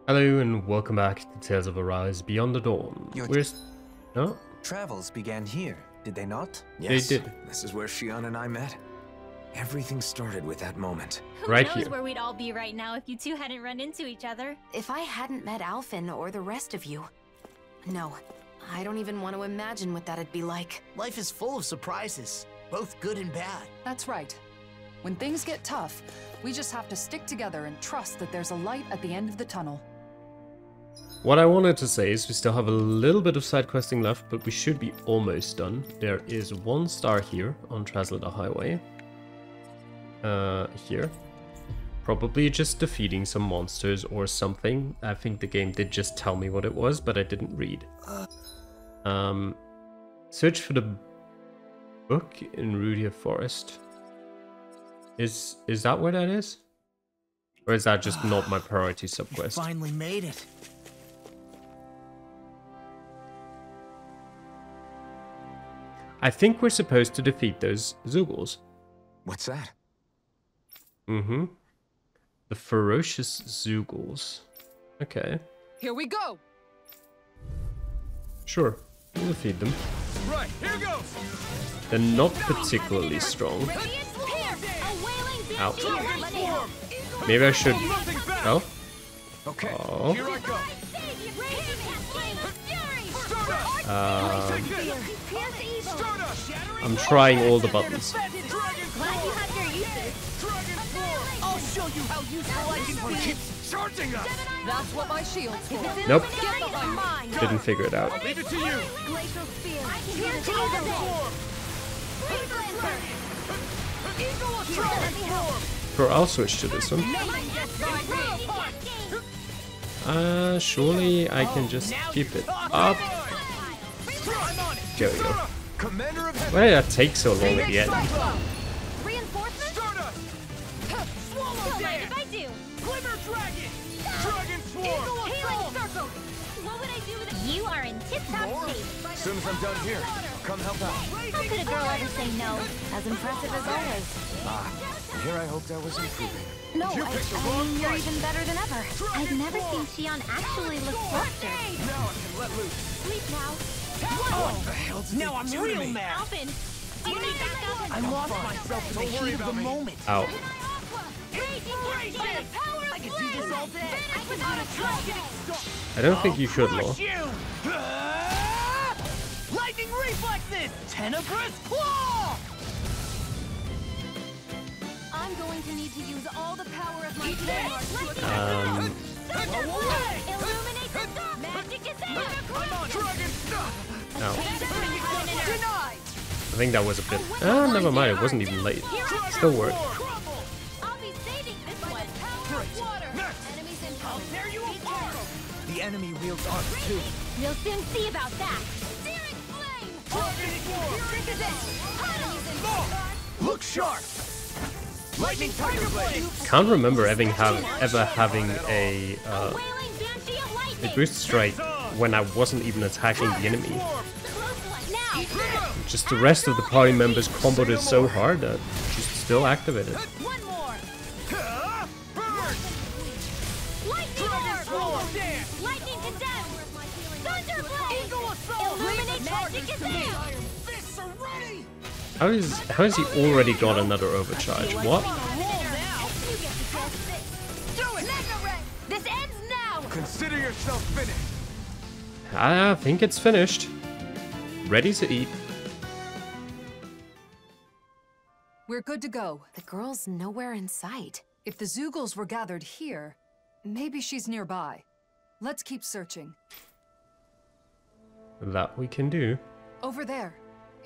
Hello and welcome back to Tales of Arise Beyond the Dawn. Where's... No? Travels began here, did they not? Yes, They did. This is where Shion and I met. Everything started with that moment. Who Right knows here. where we'd all be right now if you two hadn't run into each other? If I hadn't met Alphen or the rest of you... No, I don't even want to imagine what that'd be like. Life is full of surprises, both good and bad. That's right. When things get tough, we just have to stick together and trust that there's a light at the end of the tunnel. What I wanted to say is we still have a little bit of side questing left, but we should be almost done. There is 1 star here on Traslada Highway. Here. Probably just defeating some monsters or something. I think the game did just tell me what it was, but I didn't read. Search for the book in Rudia Forest. Is that where that is? Or is that just not my priority subquest? Finally made it. I think we're supposed to defeat those Zoogles. What's that? Mm-hmm. The ferocious Zoogles. Okay. Here we go! Sure. We'll defeat them. Right, here goes! They're not particularly strong. Ouch. Maybe I should... Oh? Okay, Oh. here I go. I'm trying all the buttons. Glad you have your uses. I'll show you how useful I can be. Charging us! That's what my shield's for. Nope. Get behind me! Didn't figure it out. Leave it to you! Sure, I'll switch to this one. Surely I can just keep it up. There we go. Commander of Why did that take so long at the end? Reinforcements? Stardust! Don't mind if I do. Glimmer Dragon! Dragon Swarm! Healing circle! What would I do with it? You are in tip-top shape. As soon as I'm done here, come help out. How could a girl ever say no? As impressive as always. Here I hoped I was improving. No, I mean, you're even better than ever. I've never seen Shion actually look flustered. Now I can let loose. Sleep now. What the hell did Now I'm they do to real me? mad. Alphen, do you need backup? I lost myself in the heat of the moment. Ow. I could do this all day. I can do the dragon. I don't think you should, Law. Lightning reflexes! Tenebrous claw! I'm going to need to use all the power of my Illuminate the dark! Magic is there! Ow. Denied! I think that was a bit... Ah, never mind. It wasn't even late. Still worked. I'll be saving this one. Power of water. Enemies in I'll tear you apart! The enemy wields arc too. We'll soon see about that. Searing flame. Look sharp! Lightning Tiger Blade! Can't remember ever having a Wailing banshee of lightning. boost strike when I wasn't even attacking the enemy. Close one. Now. Just the rest of the party members comboed it so hard that she's still activated. One more. Burn! Lightning orb. Lightning condemned. Thunderblade. Illuminate magic is there. Fists are ready! How is he already got another overcharge? What? This ends now. Consider yourself finished. I think it's finished. Ready to eat. We're good to go. The girl's nowhere in sight. If the Zoogles were gathered here, maybe she's nearby. Let's keep searching. That we can do. Over there.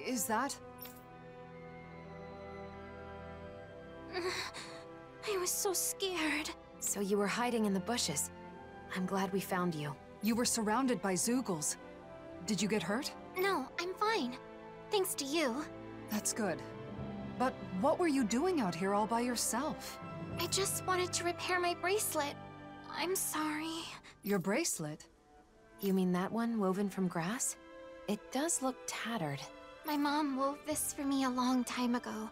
Is that? I was so scared. So you were hiding in the bushes. I'm glad we found you. You were surrounded by Zoogles. Did you get hurt? No, I'm fine. Thanks to you. That's good. But what were you doing out here all by yourself? I just wanted to repair my bracelet. I'm sorry. Your bracelet? You mean that one woven from grass? It does look tattered. My mom wove this for me a long time ago,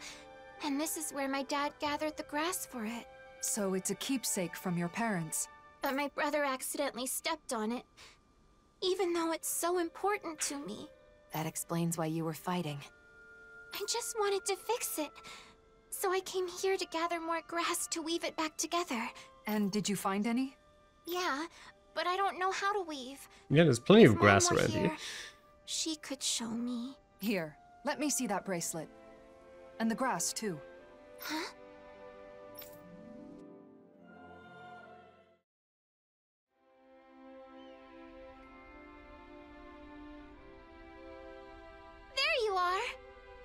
and this is where my dad gathered the grass for it. So it's a keepsake from your parents. but my brother accidentally stepped on it. Even though it's so important to me. That explains why you were fighting. I just wanted to fix it. So I came here to gather more grass to weave it back together. And did you find any? Yeah, but I don't know how to weave. Yeah, there's plenty If of grass Mom were around here. She could show me. Here, let me see that bracelet. And the grass, too. Huh? There you are!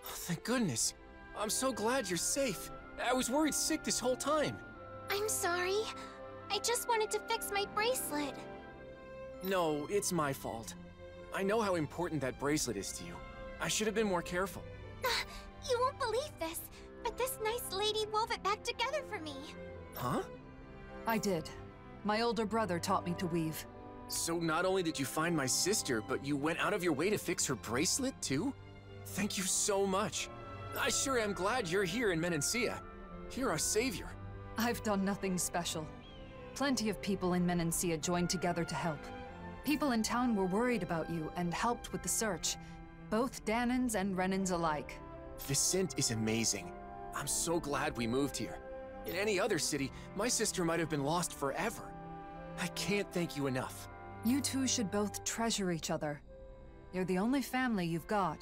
Oh, thank goodness. I'm so glad you're safe. I was worried sick this whole time. I'm sorry. I just wanted to fix my bracelet. No, it's my fault. I know how important that bracelet is to you. I should have been more careful. You won't believe this, but this nice lady wove it back together for me. Huh? I did. My older brother taught me to weave. So not only did you find my sister, but you went out of your way to fix her bracelet, too? Thank you so much. I sure am glad you're here in Menancia. You're our savior. I've done nothing special. Plenty of people in Menancia joined together to help. People in town were worried about you and helped with the search. Both Dahnans and Renans alike. Vicent is amazing. I'm so glad we moved here. In any other city, my sister might have been lost forever. I can't thank you enough. You two should both treasure each other. You're the only family you've got,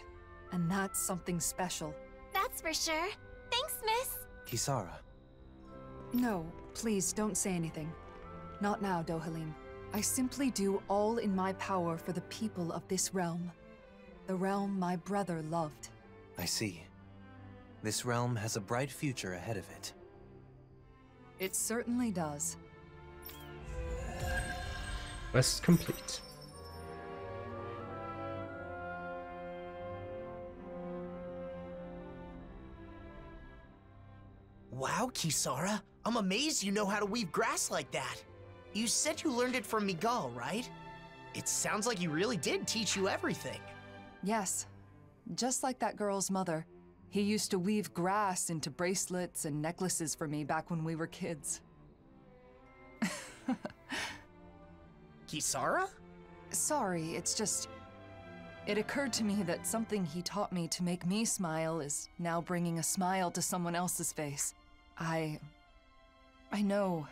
and that's something special. That's for sure. Thanks, miss. Kisara, No, please don't say anything. Not now, Dohalim. I simply do all in my power for the people of this realm. The realm my brother loved. I see. This realm has a bright future ahead of it. It certainly does. Quest complete. Wow, Kisara. I'm amazed you know how to weave grass like that. You said you learned it from Miguel, right? It sounds like he really did teach you everything. Yes. Just like that girl's mother. He used to weave grass into bracelets and necklaces for me back when we were kids. Kisara? Sorry, it's just... It occurred to me that something he taught me to make me smile is now bringing a smile to someone else's face. I know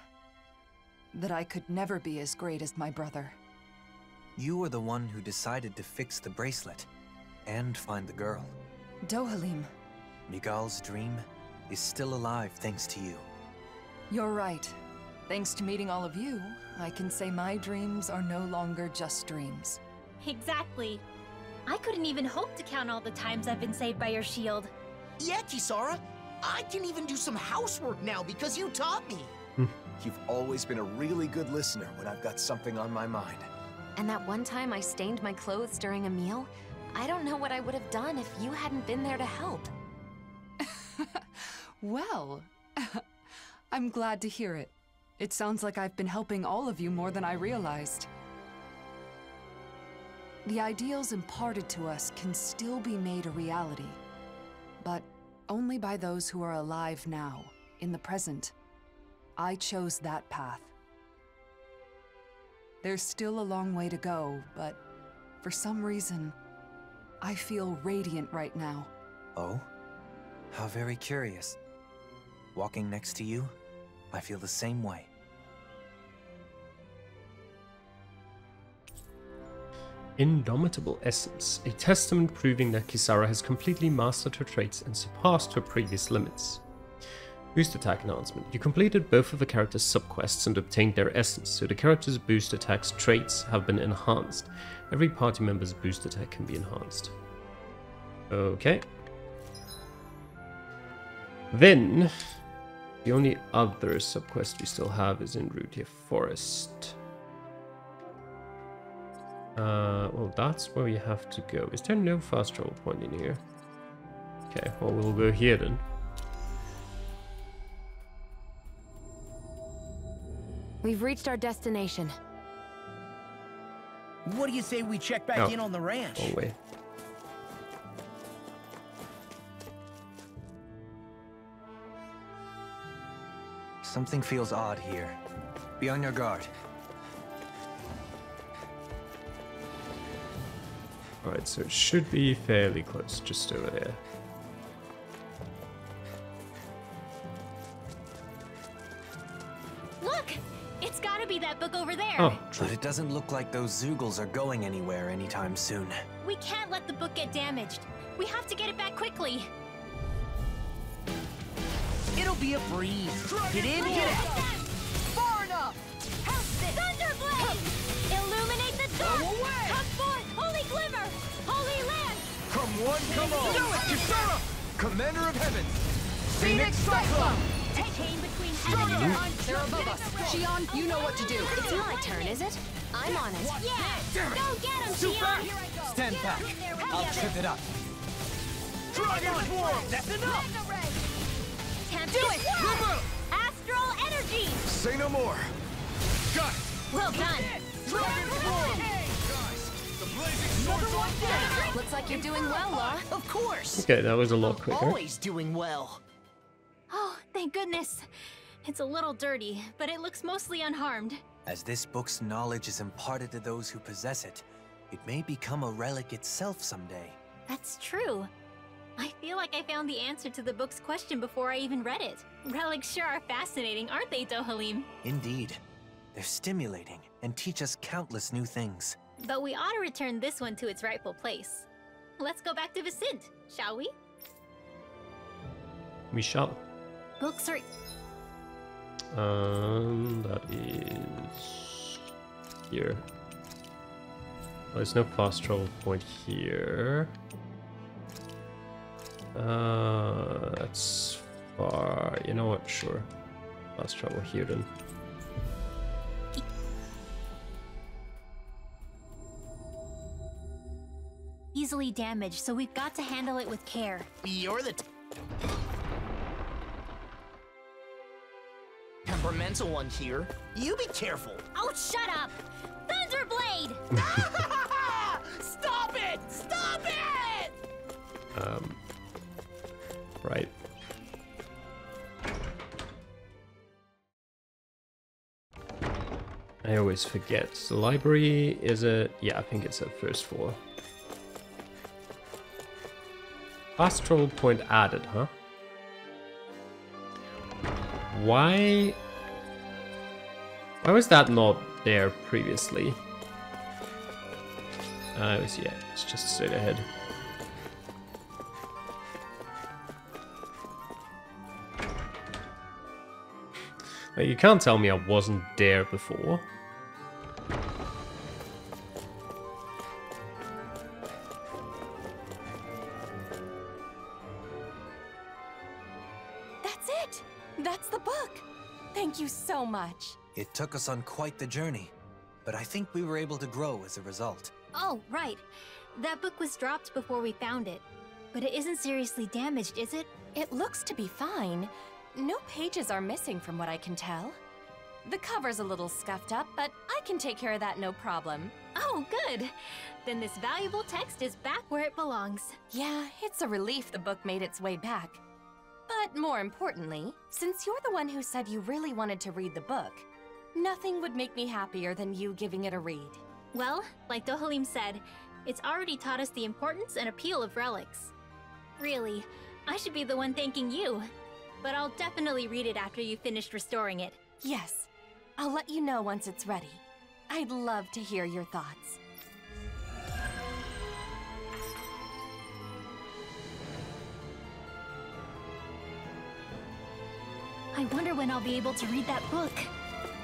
that I could never be as great as my brother. You were the one who decided to fix the bracelet and find the girl. Dohalim, Miguel's dream is still alive thanks to you. you're right. Thanks to meeting all of you, I can say my dreams are no longer just dreams. Exactly. I couldn't even hope to count all the times I've been saved by your shield. Yeah, Kisara. I can even do some housework now because you taught me. You've always been a really good listener when I've got something on my mind. And that one time I stained my clothes during a meal, I don't know what I would have done if you hadn't been there to help. Well, I'm glad to hear it. It sounds like I've been helping all of you more than I realized. The ideals imparted to us can still be made a reality, but only by those who are alive now, in the present. I chose that path. There's still a long way to go, but for some reason, I feel radiant right now. Oh? How very curious. Walking next to you, I feel the same way. Indomitable Essence, a testament proving that Kisara has completely mastered her traits and surpassed her previous limits. Boost attack enhancement. You completed both of the character's subquests and obtained their essence, so the character's boost attack's traits have been enhanced. Every party member's boost attack can be enhanced. Okay. Then, the only other subquest we still have is in Rudia Forest. Well, that's where we have to go. Is there no fast travel point in here? Okay, well, we'll go here then. We've reached our destination. What do you say we check back in on the ranch? Wrong way. Something feels odd here. Be on your guard. Alright, so it should be fairly close, just over there. Look! It's gotta be that book over there. Oh, true. But it doesn't look like those Zoogles are going anywhere anytime soon. We can't let the book get damaged. We have to get it back quickly. It'll be a breeze. Get in, get out. Far enough! Thunderblade! Illuminate the dark! Come forth, holy glimmer! Holy land! Come one, come all! Do it, Kisara! Commander of Heaven! Phoenix Cyclone! Chain between heaven and earth. They're above us. Shion, you know what to do. It's my turn, is it? I'm on it. Yeah! Go get him, Shion! Stand back. I'll trip it up. Dragon Swarm! That's enough! Do it! Astral energy! Say no more. Got it! Well done! Dragon Swarm! Guys, the blazing swords on deck! Looks like you're doing well, Laura. Of course. Okay, that was a lot quicker. Always doing well. Oh, thank goodness. It's a little dirty, but it looks mostly unharmed. As this book's knowledge is imparted to those who possess it, it may become a relic itself someday. That's true. I feel like I found the answer to the book's question before I even read it. Relics sure are fascinating, aren't they, Dohalim? Indeed. They're stimulating and teach us countless new things. But we ought to return this one to its rightful place. Let's go back to Vicent, shall we? We shall. Books are... That is here. Oh, there's no fast travel point here. That's far. You know what? Sure. Fast travel here then. easily damaged, so we've got to handle it with care. You're the temperamental one here. You be careful. Oh, shut up! Thunderblade! Stop it! Stop it! Right. I always forget. The library is a... yeah, I think it's a first floor. Fast travel point added, huh? Why was that not there previously? Yeah, it's just straight ahead. Like, you can't tell me I wasn't there before. That's it! That's the book! Thank you so much. It took us on quite the journey, but I think we were able to grow as a result. Oh, right. That book was dropped before we found it. But it isn't seriously damaged, is it? It looks to be fine. No pages are missing from what I can tell. The cover's a little scuffed up, but I can take care of that no problem. Oh, good. Then this valuable text is back where it belongs. Yeah, it's a relief the book made its way back. But more importantly, since you're the one who said you really wanted to read the book, nothing would make me happier than you giving it a read. Well, like Dohalim said, it's already taught us the importance and appeal of relics. Really, I should be the one thanking you. But I'll definitely read it after you've finished restoring it. Yes, I'll let you know once it's ready. I'd love to hear your thoughts. I wonder when I'll be able to read that book.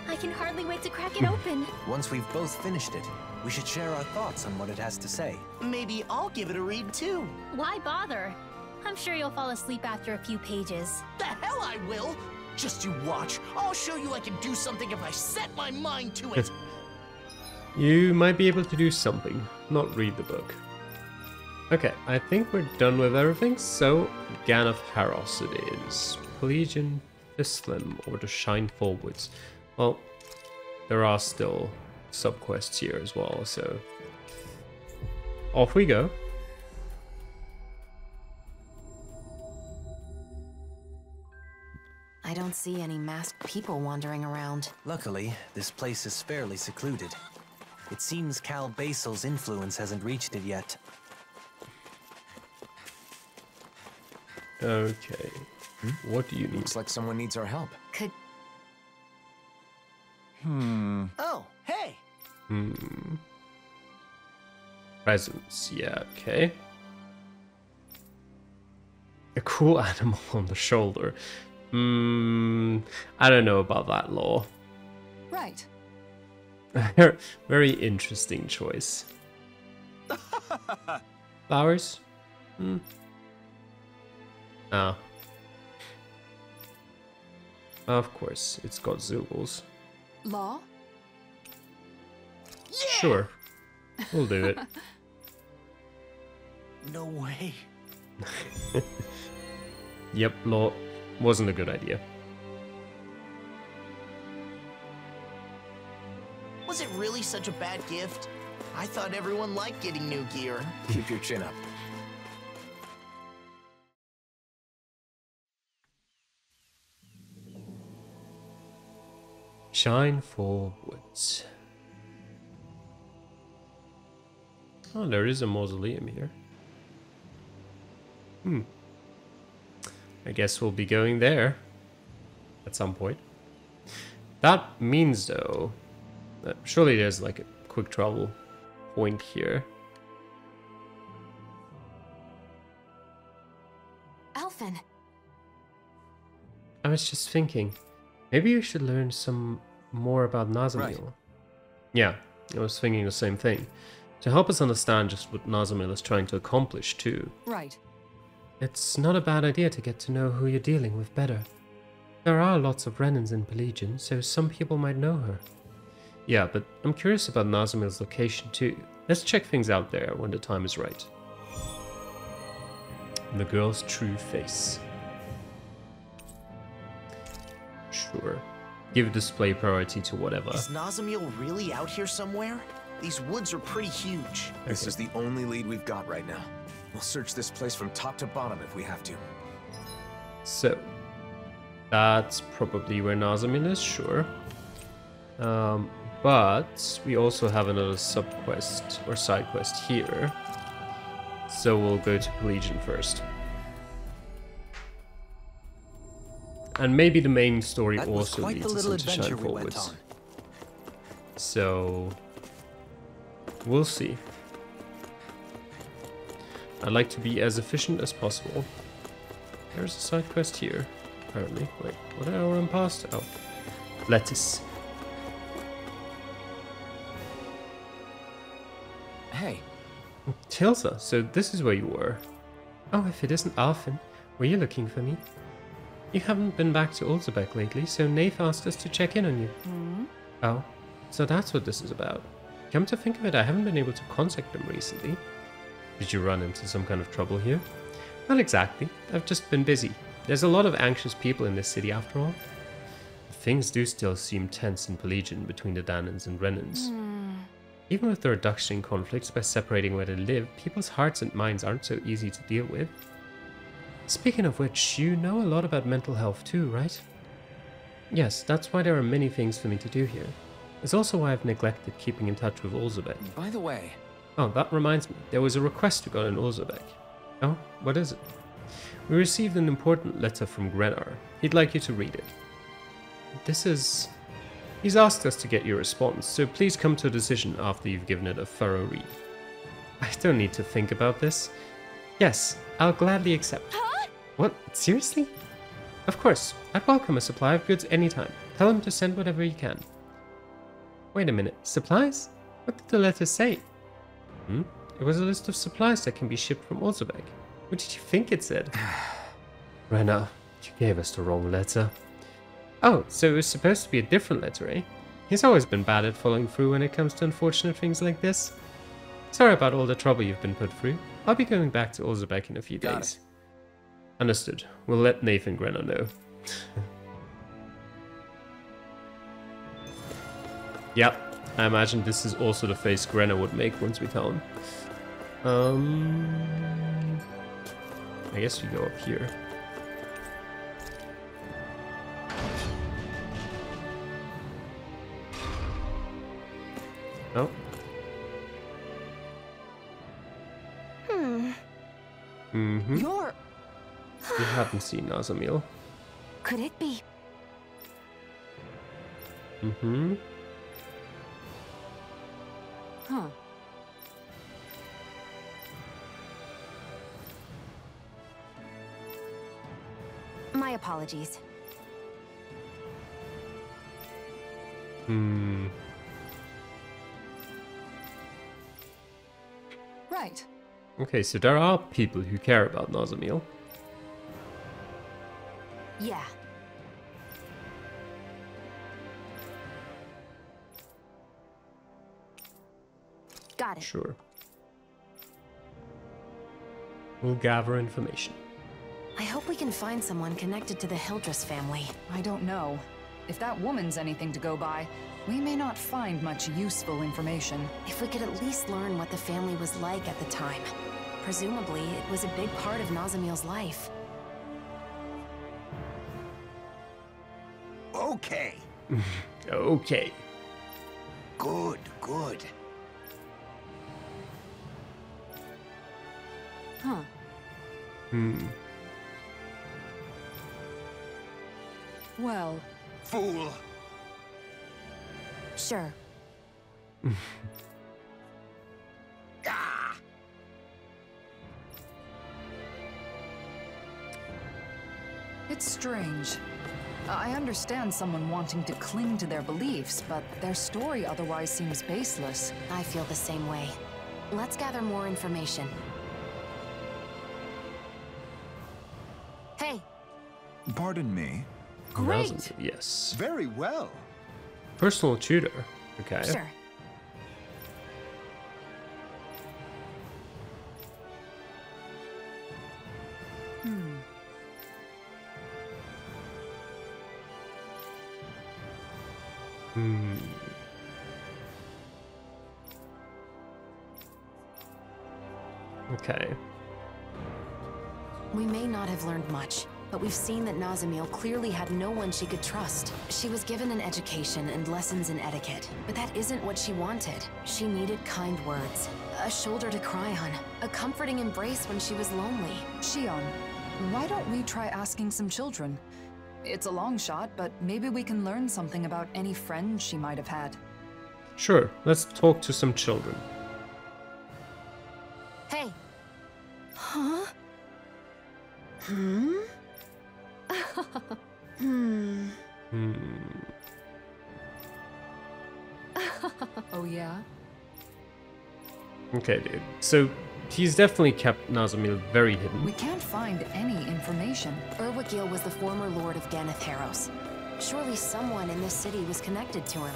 I can hardly wait to crack it open. Once we've both finished it, we should share our thoughts on what it has to say. Maybe I'll give it a read too. Why bother? I'm sure you'll fall asleep after a few pages. The hell I will! Just you watch. I'll show you I can do something if I set my mind to it. You might be able to do something, not read the book. Okay, I think we're done with everything, so Gan of Haros it is. Pelagian Fislim, or to Shine Forwards. Well, there are still sub-quests here as well, so off we go. I don't see any masked people wandering around. Luckily, this place is fairly secluded. It seems Cal Basil's influence hasn't reached it yet. Okay. What do you need? Looks like someone needs our help. Could... Oh, hey! Presents, yeah, okay. A cool animal on the shoulder. I don't know about that, Law. Right. Very interesting choice. Flowers? Ah. Of course, it's got zoogles. Law? Yeah! Sure. We'll do it. No way. Yep, Law. Wasn't a good idea. Was it really such a bad gift? I thought everyone liked getting new gear. Keep your chin up. Shine forwards. Oh, there is a mausoleum here. I guess we'll be going there at some point. That means, though, that surely there's like a quick travel point here. Alphen. I was just thinking, maybe you should learn some more about Nazamil. Right. Yeah, I was thinking the same thing. To help us understand just what Nazamil is trying to accomplish, too. Right. It's not a bad idea to get to know who you're dealing with better. There are lots of Renans in Pelegion, so some people might know her. Yeah, but I'm curious about Nazamil's location too. Let's check things out there when the time is right. The girl's true face. Sure. Give display priority to whatever. Is Nazamil really out here somewhere? These woods are pretty huge. This is the only lead we've got right now. We'll search this place from top to bottom if we have to. So, that's probably where Nazamil is, sure. But we also have another sub-quest or side quest here. So we'll go to Pelegion first. And maybe the main story That was also quite leads the us little into Shine adventure we went Forwards. on. So we'll see. I'd like to be as efficient as possible. There's a side quest here, apparently. Wait, what did I run past? Oh, lettuce. Hey, Tilsa, so this is where you were. Oh, if it isn't Alphen, were you looking for me? You haven't been back to Ulzebek lately, so Nath asked us to check in on you. Oh, so that's what this is about. Come to think of it, I haven't been able to contact them recently. Did you run into some kind of trouble here? Not exactly. I've just been busy. There's a lot of anxious people in this city after all. Things do still seem tense in Pelegion between the Dahnans and Renans. Even with the reduction in conflicts by separating where they live, people's hearts and minds aren't so easy to deal with. Speaking of which, you know a lot about mental health too, right? Yes, that's why there are many things for me to do here. It's also why I've neglected keeping in touch with Ulzebek. by the way, Oh, that reminds me. There was a request we got in Ulzebek. Oh, what is it? We received an important letter from Grenar. He'd like you to read it. He's asked us to get your response, so please come to a decision after you've given it a thorough read. I don't need to think about this. Yes, I'll gladly accept. Huh? What? Seriously? Of course. I'd welcome a supply of goods anytime. Tell him to send whatever he can. Wait a minute. Supplies? What did the letter say? It was a list of supplies that can be shipped from Ulzebek. What did you think it said? Renan, you gave us the wrong letter. Oh, so it was supposed to be a different letter, eh? He's always been bad at following through when it comes to unfortunate things like this. Sorry about all the trouble you've been put through. I'll be going back to Ulzebek in a few Got days. Understood. We'll let Nathan Grenar know. Yep. I imagine this is also the face Grenar would make once we tell him. I guess we go up here. Oh. Mm-hmm. You're... You haven't seen Nazamil. Could it be? Mm-hmm. Huh. My apologies. Hmm. Right. Okay, so there are people who care about Nazamil. Yeah. Got it. Sure. We'll gather information. I hope we can find someone connected to the Hildress family. I don't know. If that woman's anything to go by, we may not find much useful information. If we could at least learn what the family was like at the time. Presumably, it was a big part of Nazamil's life. Okay. Okay. Good, good. Huh. Hmm. Well... Fool. Sure. Ah! It's strange. I understand someone wanting to cling to their beliefs, but their story otherwise seems baseless. I feel the same way. Let's gather more information. Hey! Pardon me? Great! Nazamil, yes. Very well. Personal tutor. Okay. Sure. Hmm. Okay. We may not have learned much, but we've seen that Nazamil clearly had no one she could trust. She was given an education and lessons in etiquette, but that isn't what she wanted. She needed kind words, a shoulder to cry on, a comforting embrace when she was lonely. Shion, why don't we try asking some children? It's a long shot, but maybe we can learn something about any friends she might have had. Sure, let's talk to some children. Hey! Huh? Hmm? Hmm. Oh yeah? Okay, dude. So, he's definitely kept Nazamil very hidden. We can't find any information. Urwagil was the former lord of Ganatheros. Surely someone in this city was connected to him.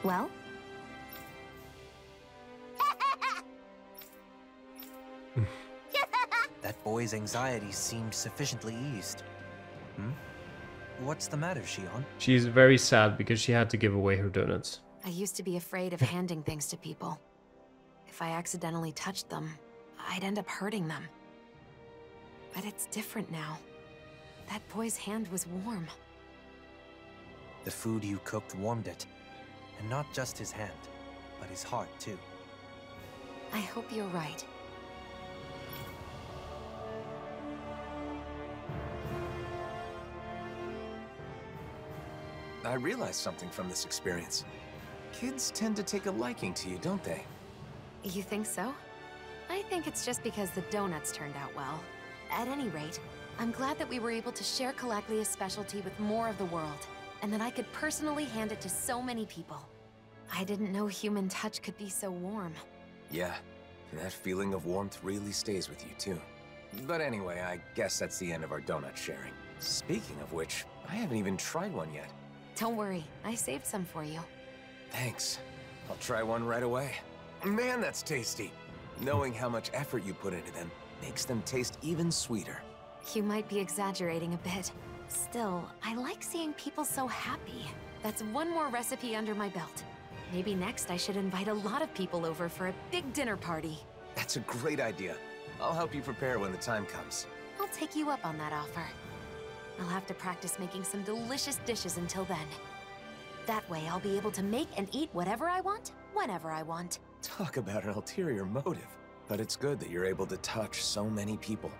Well? That boy's anxiety seemed sufficiently eased. What's the matter, Shion? She's very sad because she had to give away her donuts. I used to be afraid of handing things to people. If I accidentally touched them, I'd end up hurting them. But it's different now. That boy's hand was warm. The food you cooked warmed it. And not just his hand, but his heart, too. I hope you're right. I realized something from this experience. Kids tend to take a liking to you, don't they? You think so? I think it's just because the donuts turned out well. At any rate, I'm glad that we were able to share Calaclia's specialty with more of the world, and that I could personally hand it to so many people. I didn't know human touch could be so warm. Yeah, and that feeling of warmth really stays with you, too. But anyway, I guess that's the end of our donut sharing. Speaking of which, I haven't even tried one yet. Don't worry, I saved some for you. Thanks. I'll try one right away. Man, that's tasty. Knowing how much effort you put into them makes them taste even sweeter. You might be exaggerating a bit. Still, I like seeing people so happy. That's one more recipe under my belt. Maybe next I should invite a lot of people over for a big dinner party. That's a great idea. I'll help you prepare when the time comes. I'll take you up on that offer. I'll have to practice making some delicious dishes until then. That way I'll be able to make and eat whatever I want, whenever I want. Talk about an ulterior motive. But it's good that you're able to touch so many people,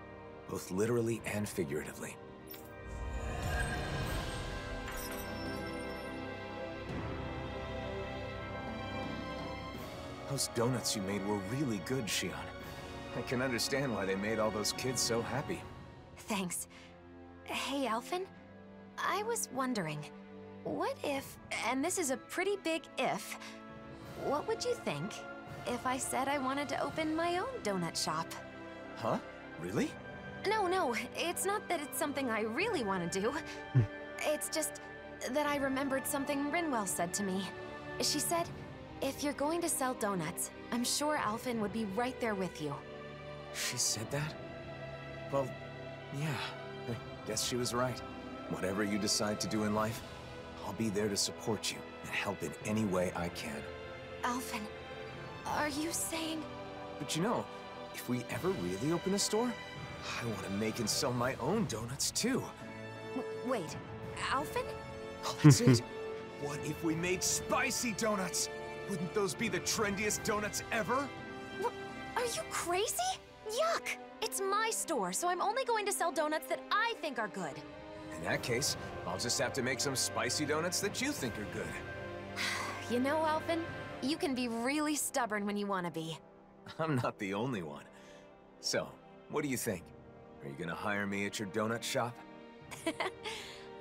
both literally and figuratively. Those donuts you made were really good, Xion. I can understand why they made all those kids so happy. Thanks. Hey, Alphen. I was wondering, what if, and this is a pretty big if, what would you think if I said I wanted to open my own donut shop? Huh? Really? No, it's not that it's something I really want to do. It's just that I remembered something Rinwell said to me. She said, if you're going to sell donuts, I'm sure Alphen would be right there with you. She said that? Well, yeah, I guess she was right. Whatever you decide to do in life, I'll be there to support you and help in any way I can. Alphen, are you saying... But you know, if we ever really open a store, I want to make and sell my own donuts too. Wait, Alphen? Oh, that's it. What if we made spicy donuts? Wouldn't those be the trendiest donuts ever? What? Are you crazy? Yuck! It's my store, so I'm only going to sell donuts that I think are good. In that case, I'll just have to make some spicy donuts that you think are good. You know, Alphen, you can be really stubborn when you want to be. I'm not the only one. So, what do you think? Are you gonna hire me at your donut shop?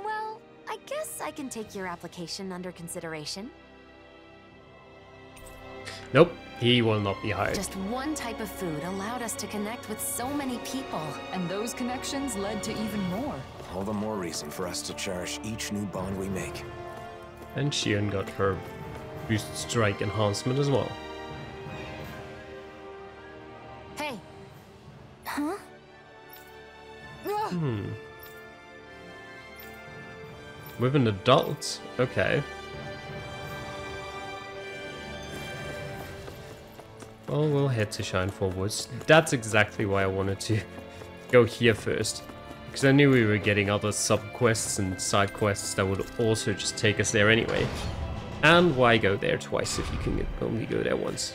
Well, I guess I can take your application under consideration. Nope, he will not be hired. Just one type of food allowed us to connect with so many people. And those connections led to even more. All the more reason for us to cherish each new bond we make. And Xion got her boost strike enhancement as well. Hey. Huh? With an adult? Okay. Well, we'll head to Shine Forwards. That's exactly why I wanted to go here first. Because I knew we were getting other sub-quests and side quests that would also just take us there anyway. And why go there twice if you can only go there once?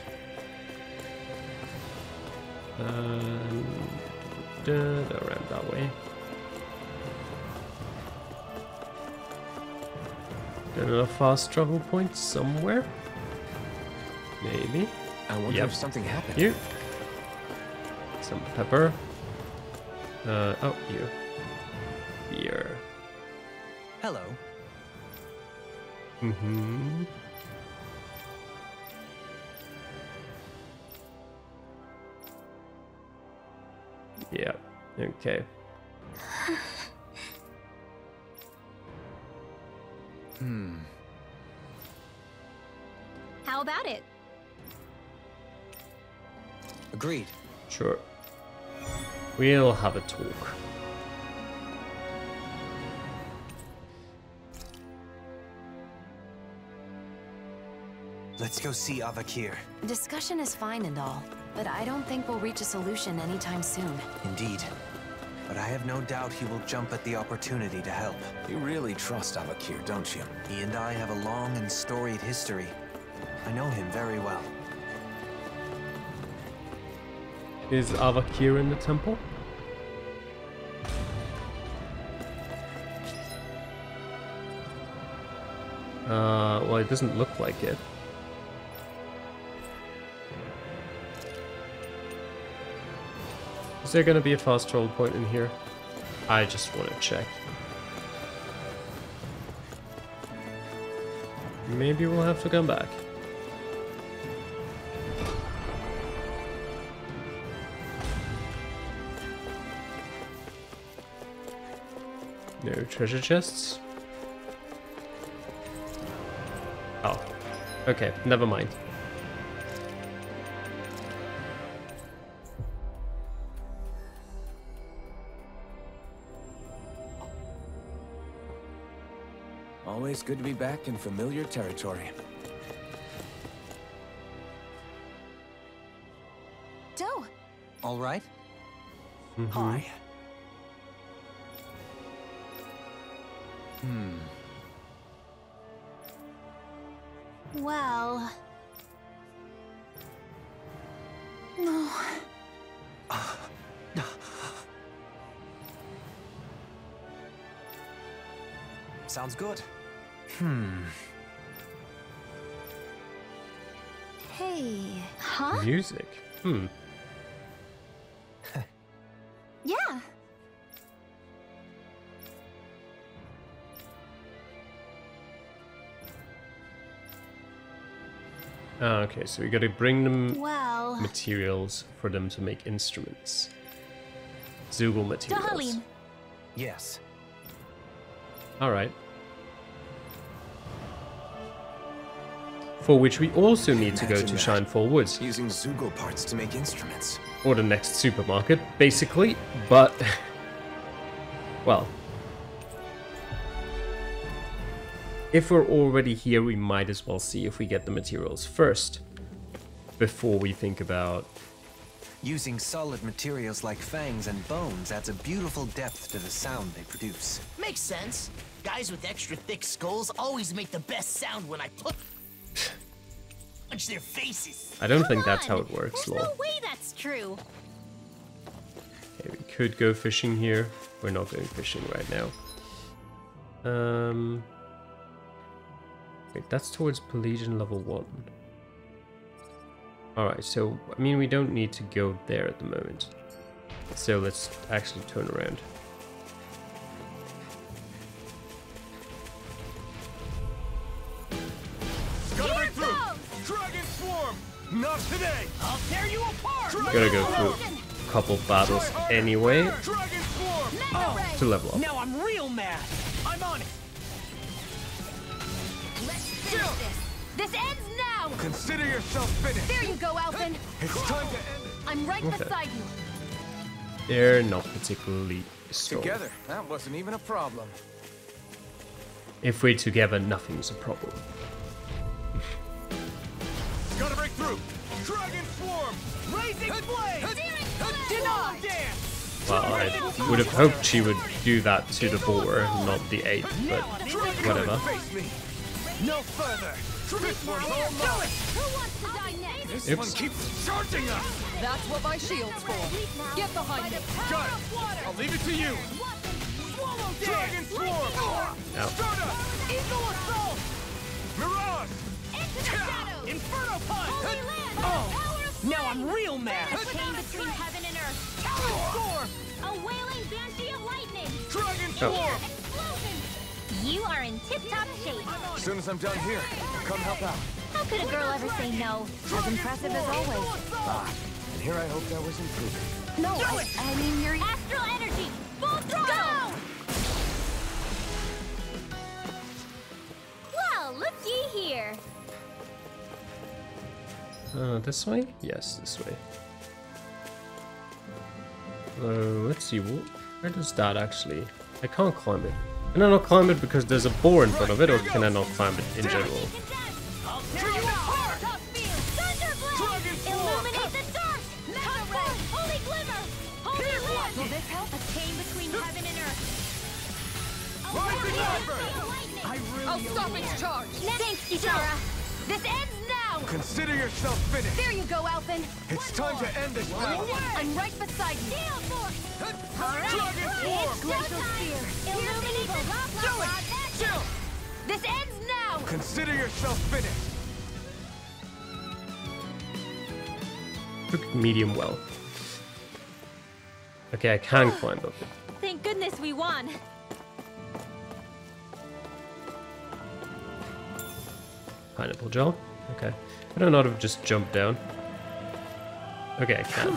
Around that way. Got another fast travel point somewhere? Maybe. I wonder if something happened. Here. Some pepper. Oh, you. Here. Hello. Mm-hmm. Yeah, okay. How about it? Agreed. Sure. We'll have a talk. Let's go see Avakir. Discussion is fine and all, but I don't think we'll reach a solution anytime soon. Indeed. But I have no doubt he will jump at the opportunity to help. You really trust Avakir, don't you? He and I have a long and storied history. I know him very well. Is Avakir in the temple? Well, it doesn't look like it. Is there gonna be a fast travel point in here? I just want to check. Maybe we'll have to come back. No treasure chests? Oh, okay, never mind. Feels good to be back in familiar territory. Doe! All right? Hi. Well... No. Sounds good. Hey. Huh? Music. Yeah. Okay, so we gotta bring them Well... materials for them to make instruments. Zoogle materials. Dahnan. Yes. Alright. For which we also need to go Imagine to that. Shinefall Woods. Using Zoogle parts to make instruments. Or the next supermarket, basically. But... well... if we're already here, we might as well see if we get the materials first. Before we think about... Using solid materials like fangs and bones adds a beautiful depth to the sound they produce. Makes sense. Guys with extra thick skulls always make the best sound when I punch their faces. I don't think that's how it works, There's lol. no way that's true. Okay, we could go fishing here. We're not going fishing right now. Wait, that's towards Pelagian level 1. Alright, so, I mean, we don't need to go there at the moment. So let's actually turn around. Gotta break through! Dragon Swarm! Not today! I'll tear you apart! Gotta go through a couple battles anyway Dragon Swarm! to level up. Now I'm real mad. I'm on it. Let's finish this. This ends now! Consider yourself finished! There you go, Alphen. It's time to end it! I'm right Okay. beside you. They're not particularly strong. Together, that wasn't even a problem. If we're together, nothing's a problem. Gotta break through! Dragon Swarm! Raising flame! Denied! Dance! Well, I would have hoped she would do that to the boar, not the ape, but whatever. Face me! No further! This one's all mine! Who wants to die next? This Oops. one keeps charging us! That's what my shield's for. Get behind me. Got it! I'll leave it to you! Dragon Swarm! Ow. Stardust! Eagle assault! Mirage! Inferno punch! Holy land! Oh. Power of Now I'm real mad. came between heaven and earth. Storm! A wailing banshee of lightning. Dragon Oh. Swarm! Explosion. You are in tip-top shape. As soon as I'm done here, I'll come help out. How could a girl ever say no? As impressive as always. And here I hope that was improving. No, I mean, you're... Astral energy. Full throttle. Well, look ye here. This way? Yes, this way. Let's see, where does that actually... I can't climb it. Can I not climb it because there's a boar in front of it, or can I not climb it in general? I'll tear you apart! Thunderblade. Illuminate the dark. Mega ray. Holy glimmer. Holy land. Will this help? A chain between heaven and earth. Rising Ember! I'll stop its charge. Thanks, Isara. This ends now! Consider yourself finished! There you go, Alphen. It's time to end this battle! I'm right beside you. Gale force. Dragon Swarm! Glacial Spear. Illuminate the Chill. This ends now! Consider yourself finished! Took medium well. Okay, I can climb up it. Thank goodness we won. Pineapple gel. Okay. I don't know how to just jump down. Okay, I can.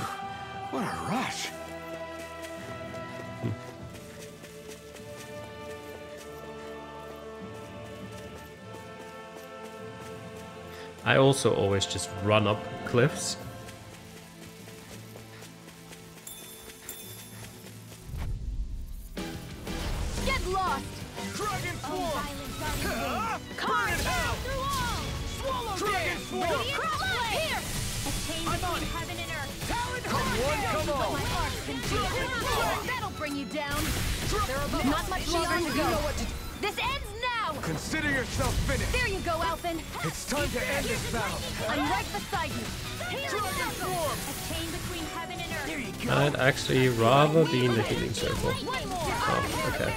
What a rush! I also always just run up cliffs. Get lost! Dragon Swarm! Here! A chain between heaven and earth. Come one, come all. My arts can do it. That'll bring you down. There are not much longer to go. This ends now! Consider yourself finished. There you go, Alphen. It's time to end this battle. I'm right beside you. A chain between heaven and earth. There you go. I'd actually rather be in the healing circle. Oh, okay.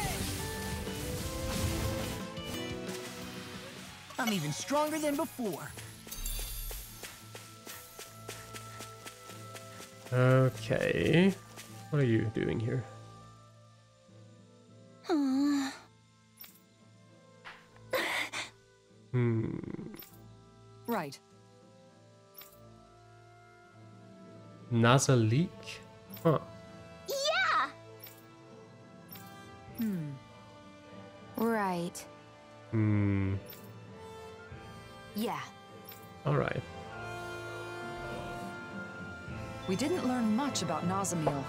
I'm even stronger than before. Okay. What are you doing here? Right. Nazamil? Huh. Yeah! Right. Yeah. Alright. We didn't learn much about Nazamil,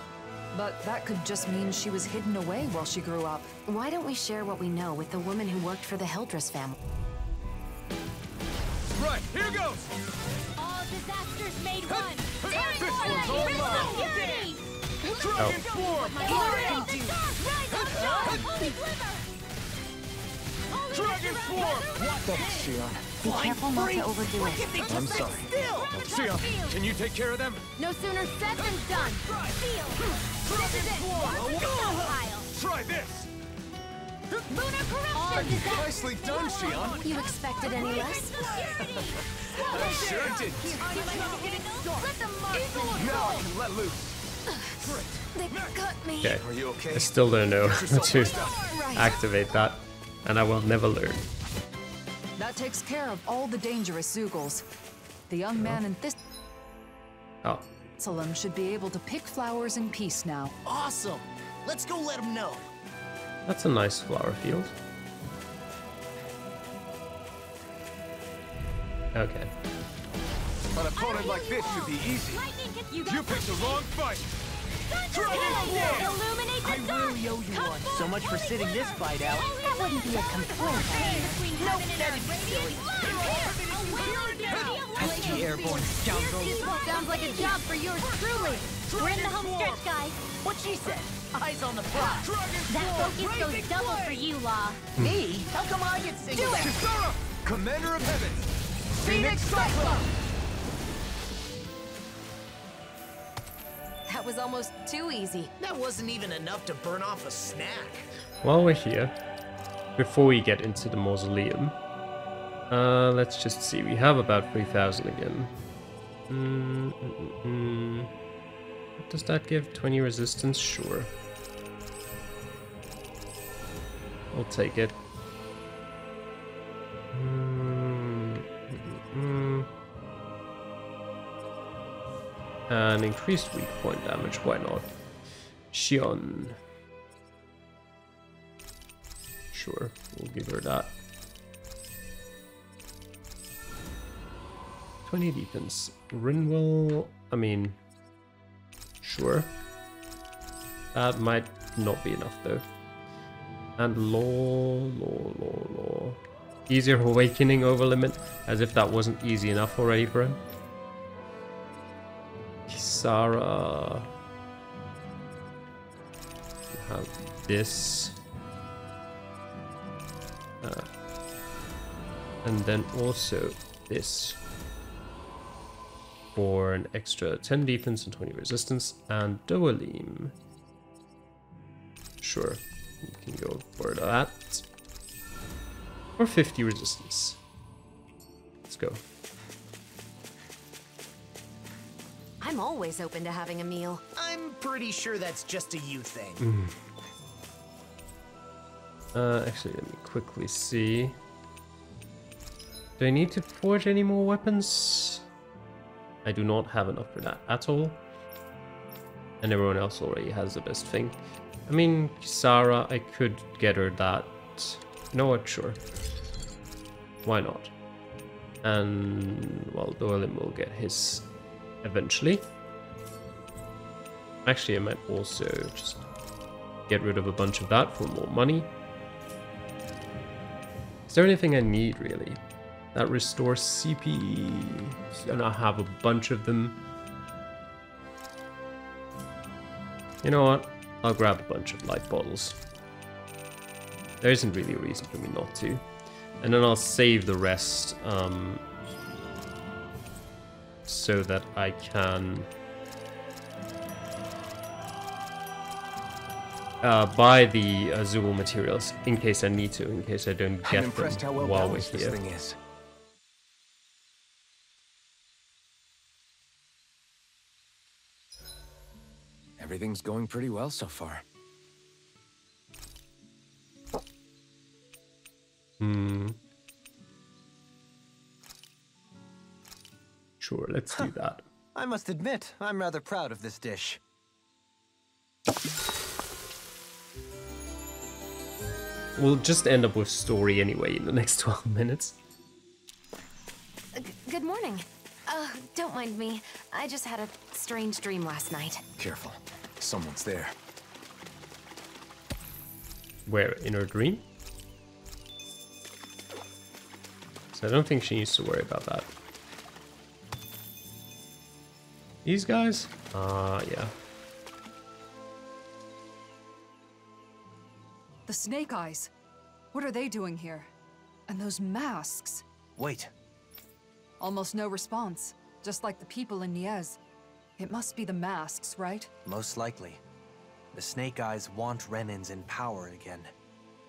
but that could just mean she was hidden away while she grew up. Why don't we share what we know with the woman who worked for the Hildress family? Right, here goes. All disasters made one. This one's all mine. Dragon form. Dragon form. Thanks, Xion. Be careful not to overdo it. I'm sorry. Xion, can you take care of them? No sooner said than done. This is it. Try this. Lunar corruption. Nicely done, Xion. You expected any less? I sure did. Let them march. Now I can let loose. They got me. Okay. Are you okay? I still don't know how to activate that, and I will never learn. That takes care of all the dangerous Zoogles. The young man in this Oh. Salem should be able to pick flowers in peace now. Awesome. Let's go let him know. That's a nice flower field. Okay. An opponent like this should be easy. You picked the wrong fight. Illuminate the dark. Really owe you one. So much for sitting this fight out. That wouldn't be a complaint. Nope, that'd be silly. Pesky airborne scoundrel. Sounds like a job for yours truly. We're in the home stretch, guys. What she said. Eyes on the prize. That focus goes double for you, Law. Me? How come I get singled out? Kisara, Commander of Heavens. Phoenix Cyclone. That was almost too easy. That wasn't even enough to burn off a snack. While we're here, before we get into the mausoleum, let's just see. We have about 3,000 again. What does that give? 20 resistance? Sure. I'll take it. And increased weak point damage, why not? Xion. Sure, we'll give her that. 20 defense. Rinwell, I mean, sure. That might not be enough though. And law. Easier awakening over limit, as if that wasn't easy enough already for him. Kisara. We have this. And then also this. For an extra 10 defense and 20 resistance. And Doalim. Sure, we can go for that. Or 50 resistance. Let's go. I'm always open to having a meal. I'm pretty sure that's just a you thing. Actually, let me quickly see. Do I need to forge any more weapons? I do not have enough for that at all. And everyone else already has the best thing. I mean, Kisara, I could get her that. You know what? Sure. Why not? And, well, Doalim will get his eventually. Actually, I might also just get rid of a bunch of that for more money. Is there anything I need, really? that restores CP, and I have a bunch of them. You know what? I'll grab a bunch of light bottles. There isn't really a reason for me not to. And then I'll save the rest so that I can buy the Azul materials in case I need to, in case I don't get them how well while we're balanced this here. thing is. Everything's going pretty well so far. Sure, let's do that. I must admit, I'm rather proud of this dish. We'll just end up with story anyway in the next 12 minutes. Good morning. Don't mind me. I just had a strange dream last night. Careful. Someone's there. Where? In her dream? So I don't think she needs to worry about that. These guys? Yeah. The Snake Eyes. What are they doing here? And those masks. Wait. Almost no response. Just like the people in Niez. It must be the masks, right? Most likely. The Snake Eyes want Renans in power again.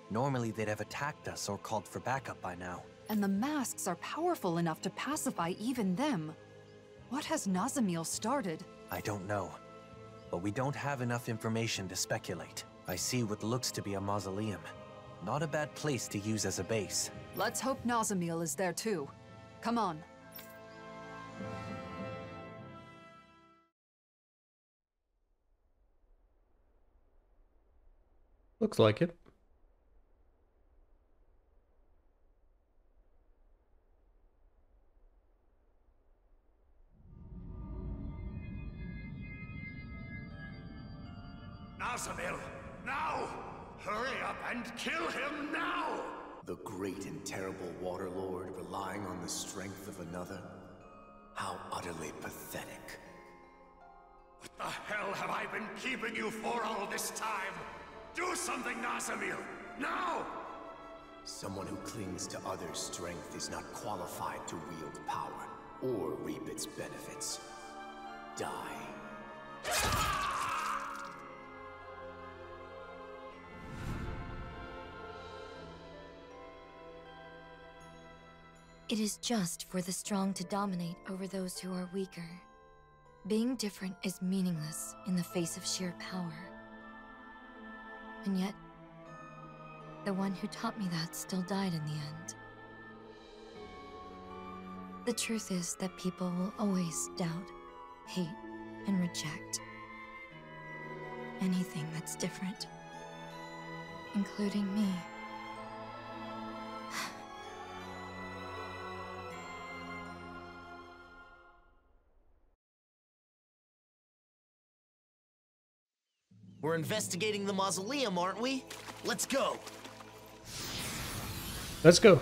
Normally they'd have attacked us or called for backup by now. And the masks are powerful enough to pacify even them. What has Nazamil started? I don't know. But we don't have enough information to speculate. I see what looks to be a mausoleum. Not a bad place to use as a base. Let's hope Nazamil is there too. Come on. Looks like it. Nazamil, now! Hurry up and kill him now! The great and terrible Water Lord relying on the strength of another? How utterly pathetic. What the hell have I been keeping you for all this time? Do something, Nazamil! Now! Someone who clings to others' strength is not qualified to wield power or reap its benefits. Die. It is just for the strong to dominate over those who are weaker. Being different is meaningless in the face of sheer power. And yet, the one who taught me that still died in the end. The truth is that people will always doubt, hate, and reject anything that's different, including me. We're investigating the mausoleum, aren't we? Let's go. Let's go.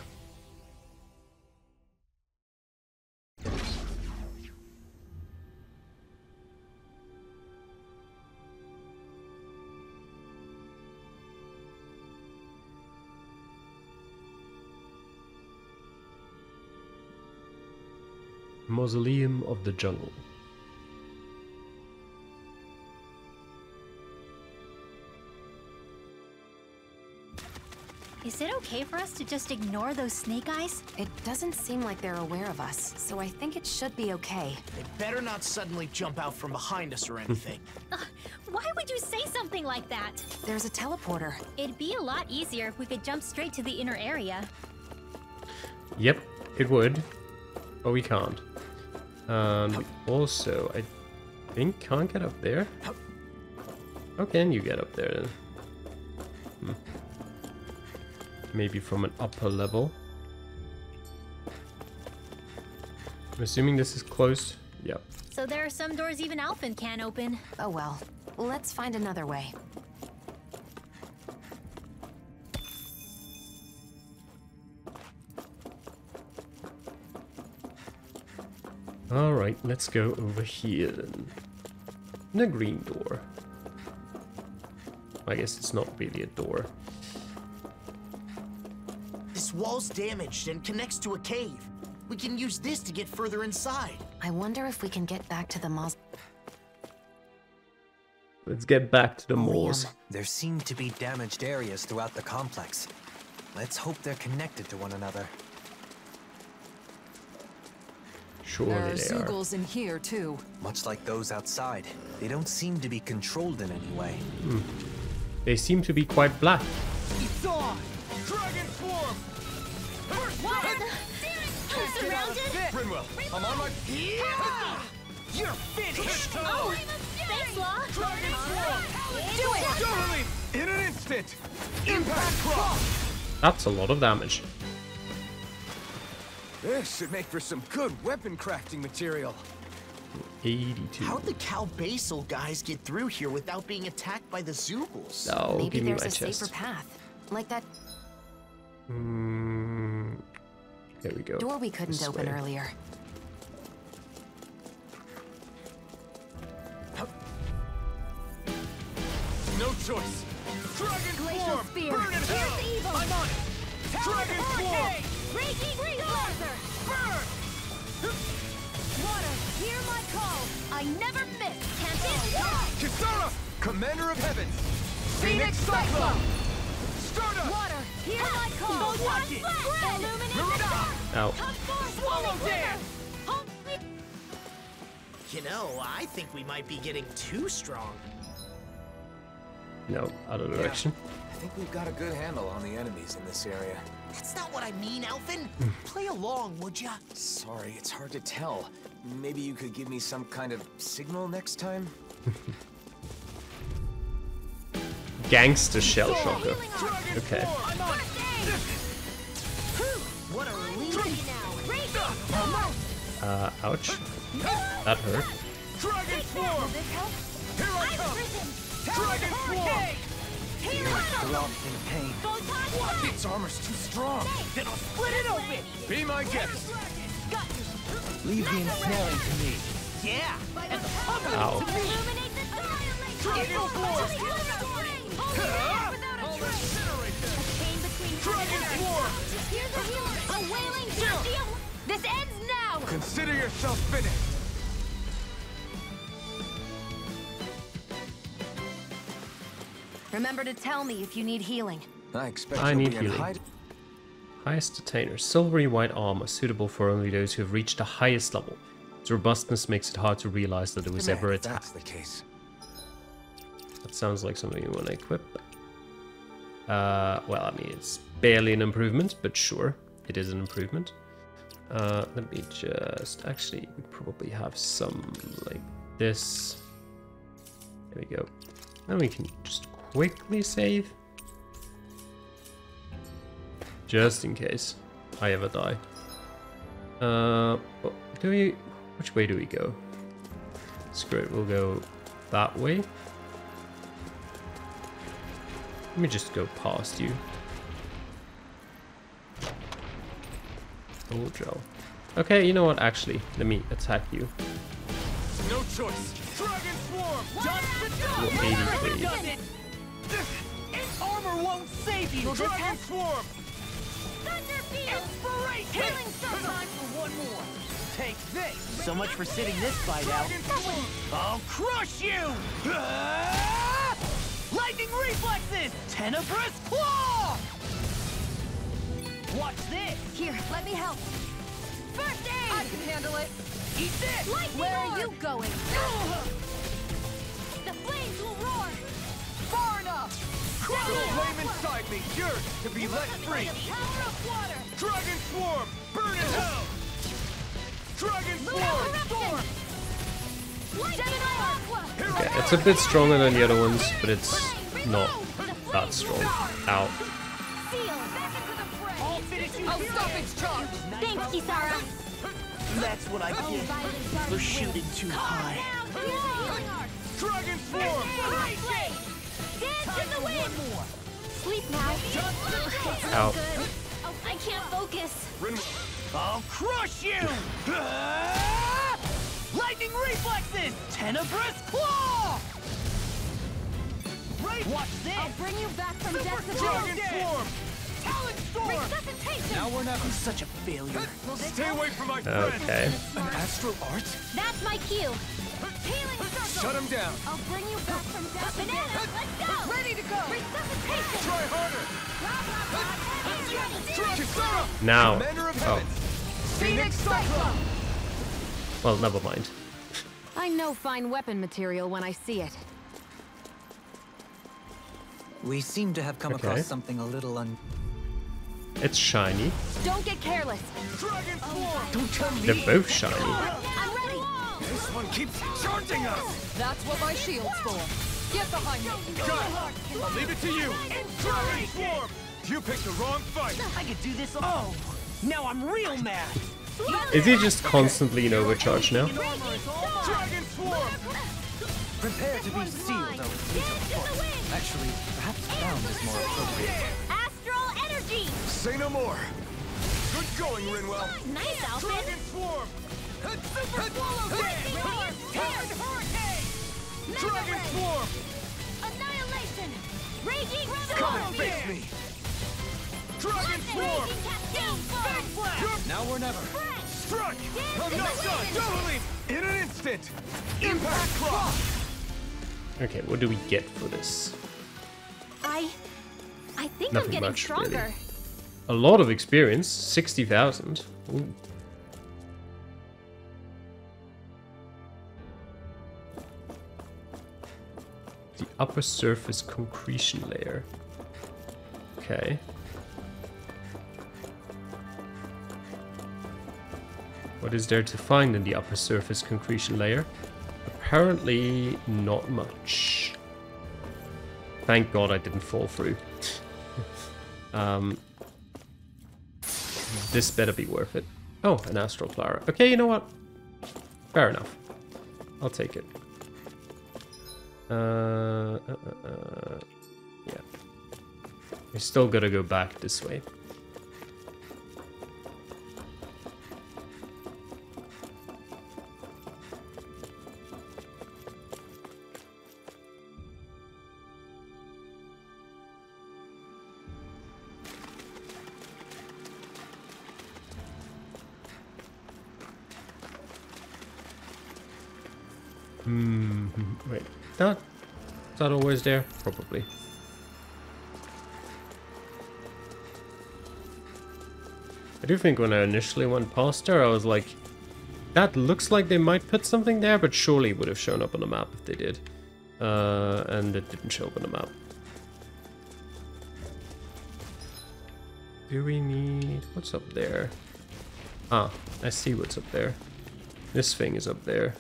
Mausoleum of the Jungle. Is it okay for us to just ignore those snake eyes? It doesn't seem like they're aware of us, so I think it should be okay. They better not suddenly jump out from behind us or anything. Why would you say something like that? There's a teleporter. It'd be a lot easier if we could jump straight to the inner area. Yep, it would, but we can't. Also, I think can't get up there. How can you get up there then? Maybe from an upper level. I'm assuming this is closed. Yep. So there are some doors even Alphen can't open. Oh well, let's find another way. Alright, let's go over here then. The green door. I guess it's not really a door. This wall's damaged and connects to a cave. We can use this to get further inside. I wonder if we can get back to the Let's get back to the malls. There seem to be damaged areas throughout the complex. Let's hope they're connected to one another. Surely There are they are. Zeugles in here too. Much like those outside, they don't seem to be controlled in any way. They seem to be quite black. It's on! Dragon form! Surrounded? Brinwell, I'm on my... You're finished! Oh, thanks, Law. Dragon form! Do it! Darling! In an instant! Impact cross! That's a lot of damage. This should make for some good weapon crafting material. 82. How'd the Calbasal guys get through here without being attacked by the Zeugles? No, Maybe give me there's my a chest. safer path. Like that There we go. door we couldn't This open way. earlier. No choice! Dragon Glacial form! spear. Burn in hell! Here's evil. I'm on it! Dragon form! Raging blazer. Burn! Water, hear my call. I never miss. Can't it? Kisara! Commander of Heavens! Phoenix Cyclone! Stardust! Water, hear my call. Don't watch it. Illuminate the Marina! dark. Ow. Come forth, Swallow holy dance! wither. You know, I think we might be getting too strong. No, other direction. I think we've got a good handle on the enemies in this area. That's not what I mean, Alphen. Play along, would ya? Sorry, it's hard to tell. Maybe you could give me some kind of signal next time? Gangster shell shocker. Okay. I'm on it! What a relief. Ouch. That hurt. Dragon form! Here I come! Dragon form! Locked in pain. What? Its armor's too strong! Then I'll split it open! Be my guest! Leave the ensnaring to me. Yeah, and the pummel Ow. to me. Dragon form! Dragon form! A wailing shield. This ends now. Consider yourself finished! Remember to tell me if you need healing. I expect I you'll need be in healing. hide- Highest attainer. Silvery white armor, suitable for only those who have reached the highest level. Its robustness makes it hard to realize that it was Man, ever if that's attacked. the case. That sounds like something you want to equip. Well, I mean, it's barely an improvement, but sure, it is an improvement. Let me just... Actually, we probably have some like this. There we go. Then we can just quickly save. Just in case I ever die. Do we... Which way do we go? Screw it, we'll go that way. Let me just go past you. Oh, Joe. Okay, you know what? Actually, let me attack you. No choice! Dragon swarm! You're 83. Its armor won't save you! Dragon swarm! Inspiration! Healing circle. Time for one more! Take this! So much for sitting this fight out. Dragon swarm! I'll crush you! Ah! Lightning reflexes! Tenebrous claw! Watch this! Here, let me help. First aid. I can handle it. Eat this! Lightning Where orb. are you going? The flames will roar. Far enough! The flame inside me yearns to be let free! The power of water. Dragon swarm! Burn in hell! Dragon swarm! Storm. Lightning aqua. Here Okay, I it's a bit stronger than the other ones, but it's not that strong. Ow. Seal. Back into the fray. I'll finish you I'll here. stop its charge! Thanks, Kisara. That's what I get for shooting too high. Dragon swarm! Dance in the wind. Sleep now. Ow. Good. Oh, I can't focus. I'll crush you! Ah! Lightning reflexes! Tenebrous claw! Watch this! I'll bring you back from death to Dragon death. Swarm! Talon Storm! Resuscitation! Now we're never. I'm such a failure. Stay away from my friend! Okay. An astral art? That's my cue. Healing circle! Shut him down! I'll bring you back from death to Banana, death. let's go! Ready to go! Resuscitation! Try harder! Kisara! Now. Commander of Oh. Heavens! Phoenix Cyclone! Well, never mind. I know fine weapon material when I see it. We seem to have come Okay. across something a little It's shiny. Don't get careless. Dragon Swarm! Don't tell me. They're both shiny. I'm ready. This one keeps charging us! That's what my shield's for. Get behind me. Got it! I'll leave it to you! Dragon Swarm! You picked the wrong fight! I could do this. Oh, now I'm real mad. Is he just constantly in overcharge now? Dragon Swarm! Prepare to be sealed, Actually, perhaps bound is more appropriate. Astral energy! Say no more! Good going, Rinwell! Nice outfit! Dragon Swarm! Super Swallow Dragon Swarm! Annihilation! Raging Come and Storm! face me! Dragon Swarm! Now or never! Strike! I'm not done! Double leap! In an instant! Impact Claw! Okay, what do we get for this? I think Nothing I'm getting much, stronger. really. A lot of experience, 60,000. Ooh. The upper surface concretion layer. Okay. What is there to find in the upper surface concretion layer? Apparently not much. Thank God I didn't fall through. This better be worth it. Oh, an astral flower. Okay, you know what? Fair enough. I'll take it. Yeah. We still gotta go back this way. Wait, is that always there? Probably. I do think when I initially went past there, I was like, that looks like they might put something there, but surely it would have shown up on the map if they did. And it didn't show up on the map. Do we need... what's up there? Ah, I see what's up there. This thing is up there.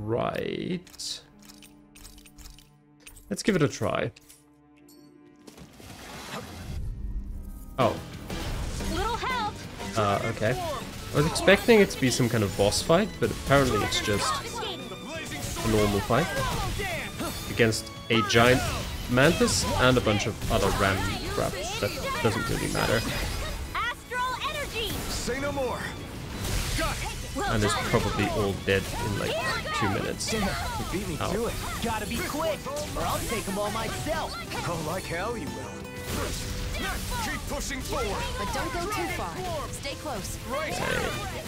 Right. Let's give it a try. Oh. Little help. Okay. I was expecting it to be some kind of boss fight, but apparently it's just a normal fight against a giant mantis and a bunch of other random crap that doesn't really matter. Astral energy. Say no more! Got it! And is probably all dead in like 2 minutes. Damn, you beat me to it. Gotta be quick, or I'll take them all myself. Oh, like hell you will. Keep pushing forward. But don't go too far. Stay close. Right.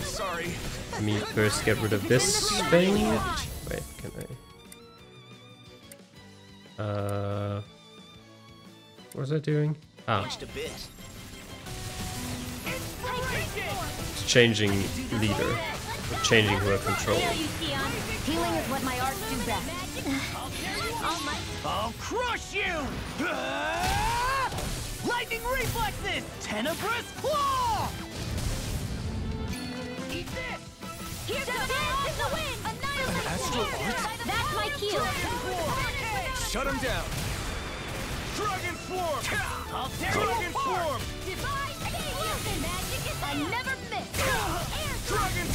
Sorry. Let me first get rid of this thing. Wait, can I? What was I doing? Ah, Just a bit. it's changing leader. Or changing who I control. Healing is what my arts do best. I'll crush you! Lightning reflexes! Tenebrous claw! Eat this! Here's the wind. Annihilation. Astral art? That's my cue. Shut him down. Dragon Swarm! I'll tear Dragon you apart! Swarm! Divine fusion. Magic is I never miss. Dragon!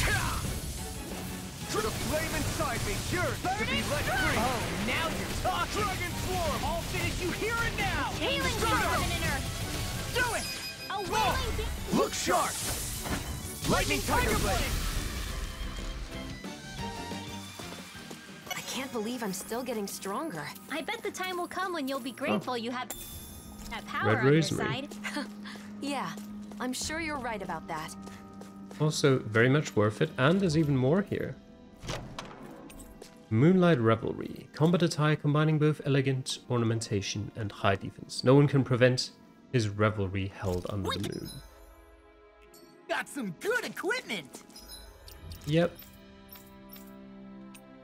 The flame inside me yearns to be let free. Oh, now you're talking! Dragon Swarm! I'll finish you here and now! Healing from heaven and earth. Do it! A wailing Look sharp! Lightning Tiger Blade! can't believe I'm still getting stronger. I bet the time will come when you'll be grateful you have that power Red on your rosemary. side. Yeah, I'm sure you're right about that. Also, very much worth it, and there's even more here. Moonlight Revelry. Combat attire combining both elegant ornamentation and high defense. No one can prevent his revelry held under the moon. Got some good equipment! Yep.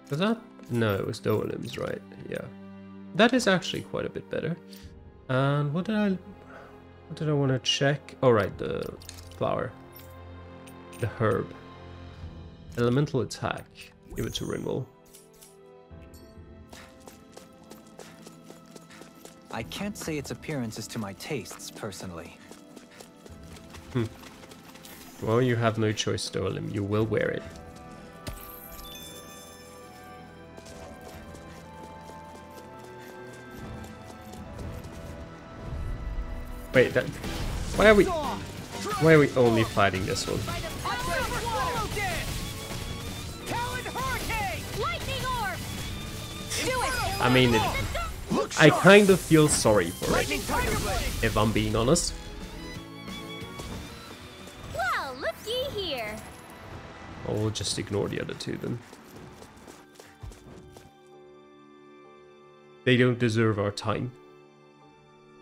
Was that? No, it was Dolim's, right? Yeah. That is actually quite a bit better. And what did I want to check? Oh, right, the flower. The herb. Elemental attack. Give it to Rinwell. I can't say its appearance is to my tastes, personally. Well, you have no choice, Dolim. You will wear it. Wait, that... Why are we only fighting this one? I mean, I kind of feel sorry for it, if I'm being honest. Well, looky here. I'll just ignore the other two then. They don't deserve our time.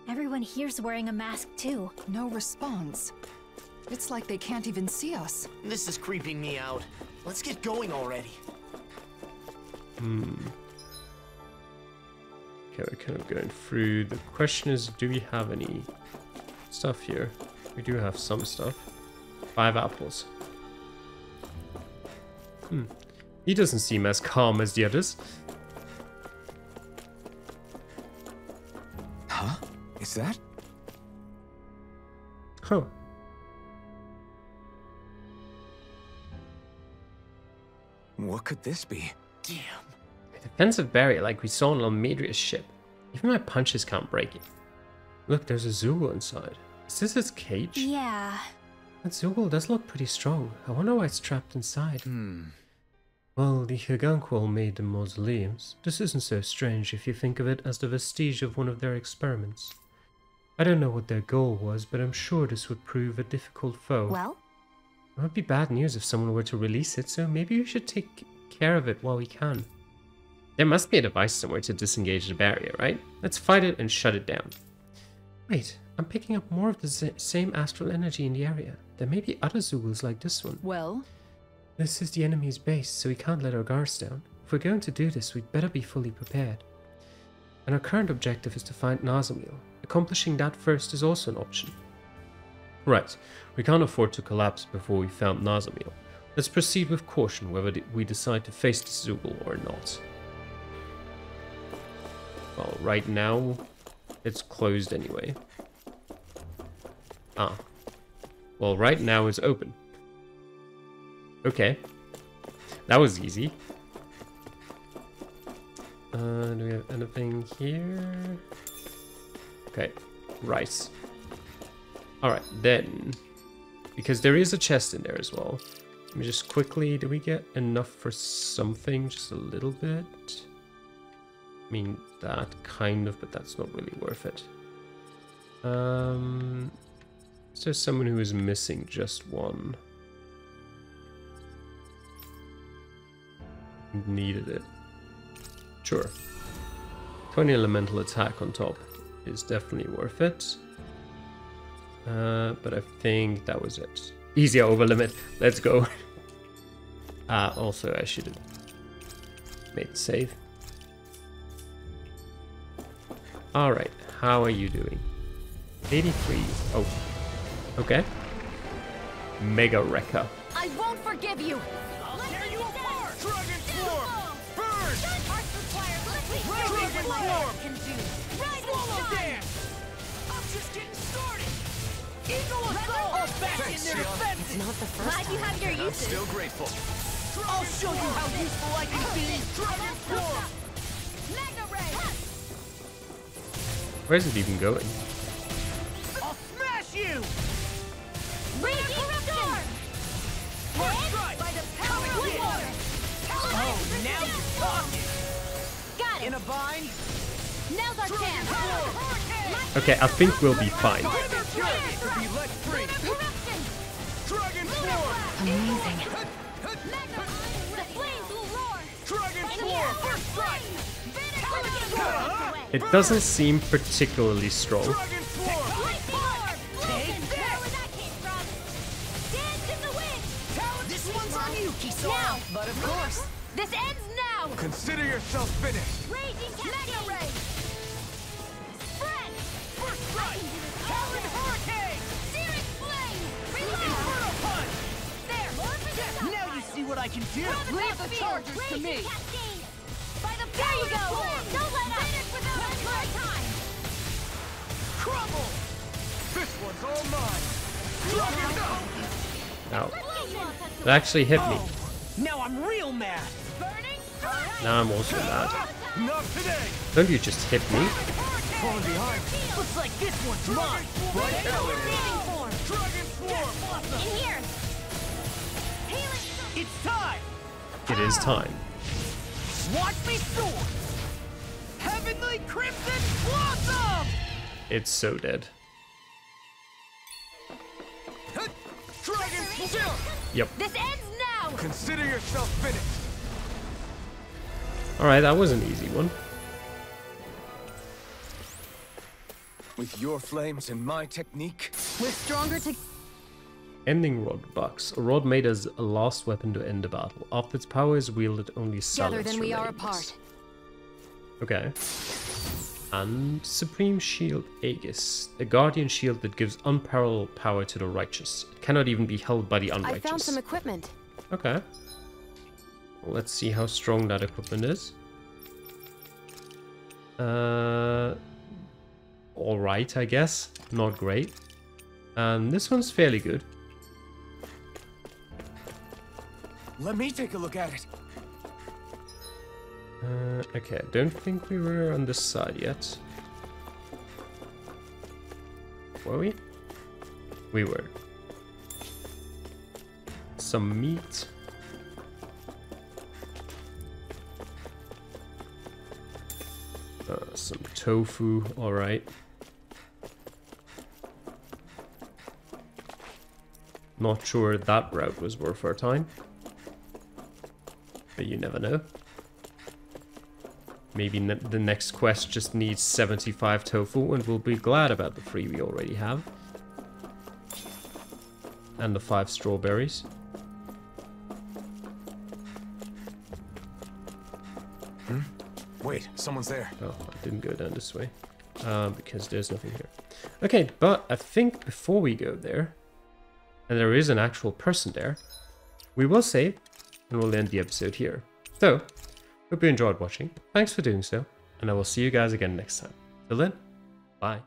Everyone here's wearing a mask too. No response. It's like they can't even see us. This is creeping me out. Let's get going already. Okay, we're kind of going through. The question is, do we have any stuff here? We do have some stuff. 5 apples. He doesn't seem as calm as the others. Huh? Is that? Huh. What could this be? Damn. A defensive barrier like we saw on Almedria's ship. Even my punches can't break it. Look, there's a Zoogle inside. Is this its cage? Yeah. That Zoogle does look pretty strong. I wonder why it's trapped inside. Well, the Higanquil made the mausoleums. This isn't so strange if you think of it as the vestige of one of their experiments. I don't know what their goal was, but I'm sure this would prove a difficult foe. Well? It would be bad news if someone were to release it, so maybe we should take care of it while we can. There must be a device somewhere to disengage the barrier, right? Let's fight it and shut it down. Wait, I'm picking up more of the same astral energy in the area. There may be other Zoogles like this one. Well? This is the enemy's base, so we can't let our guards down. If we're going to do this, we'd better be fully prepared. And our current objective is to find Nazamil. Accomplishing that first is also an option. Right, we can't afford to collapse before we found Nazamil. Let's proceed with caution whether we decide to face the Zoogle or not. Well, right now, it's closed anyway. Ah. Well, right now it's open. Okay. That was easy. Do we have anything here? Okay. Rice. Alright, then. Because there is a chest in there as well. Let me just quickly... Do we get enough for something? Just a little bit? I mean, that kind of, but that's not really worth it. Is there someone who is missing just one? Needed it. Sure. 20 elemental attack on top is definitely worth it. But I think that was it. Easy over limit. Let's go. Also I should have made the save. Alright, how are you doing? 83. Oh. Okay. Mega Wrecker. I won't forgive you! Tear you apart! Dragon Form! Burn! Dragon Form! Swallow Dance! I'm just getting started! Eagle Assault! All back in their defenses! It's not the first Glad you time. have your I'm uses. still grateful. I'll show you how useful I can be! Dragon Form! Mega Ray! Where's it even going? I'll smash you! Raging Storm! First strike! By the power of water! Oh, now you're talking! vine. Now's our chance. Okay, I think we'll be fine. Amazing. It doesn't seem particularly strong. This one's on you, Kisara. But of course, this ends now. Consider yourself finished. Raging Mega Ray. Spread. First strike. Talon Hurricane. Searing Flame. Inferno Punch. There. Now you see what I can do. Leave the chargers to me. There you go. Don't let up. Finish without much more time. Crumble. This one's all mine. Ow. It actually hit me. Now I'm real mad. Now I'm also mad. Not today. Don't you just hit me? Falling behind. Looks like this one's mine. Right hell it is. Dragon Swarm. In here. It's time. It is time. Watch me soar. Heavenly Crimson Blossom. It's so dead. Dragon Still. Yep. This ends now. Consider yourself finished. Alright, that was an easy one. With your flames and my technique. We're stronger to. Ending Rod Box. A rod made as a last weapon to end the battle. After its power is wielded, only silence Together, then we are remains. apart. Okay. And Supreme Shield Aegis. A guardian shield that gives unparalleled power to the righteous. It cannot even be held by the I unrighteous. found some equipment. Okay. Well, let's see how strong that equipment is. Alright, I guess. Not great. And this one's fairly good. Let me take a look at it. Okay, I don't think we were on this side yet. Were we? We were. Some meat. Some tofu, alright. Not sure that route was worth our time. But you never know. Maybe the next quest just needs 75 tofu and we'll be glad about the 3 we already have. And the 5 strawberries. Wait, someone's there. Oh, I didn't go down this way. Because there's nothing here. Okay, but I think before we go there, and there is an actual person there, we will save and we'll end the episode here. So, hope you enjoyed watching. Thanks for doing so, and I will see you guys again next time. Till then, bye.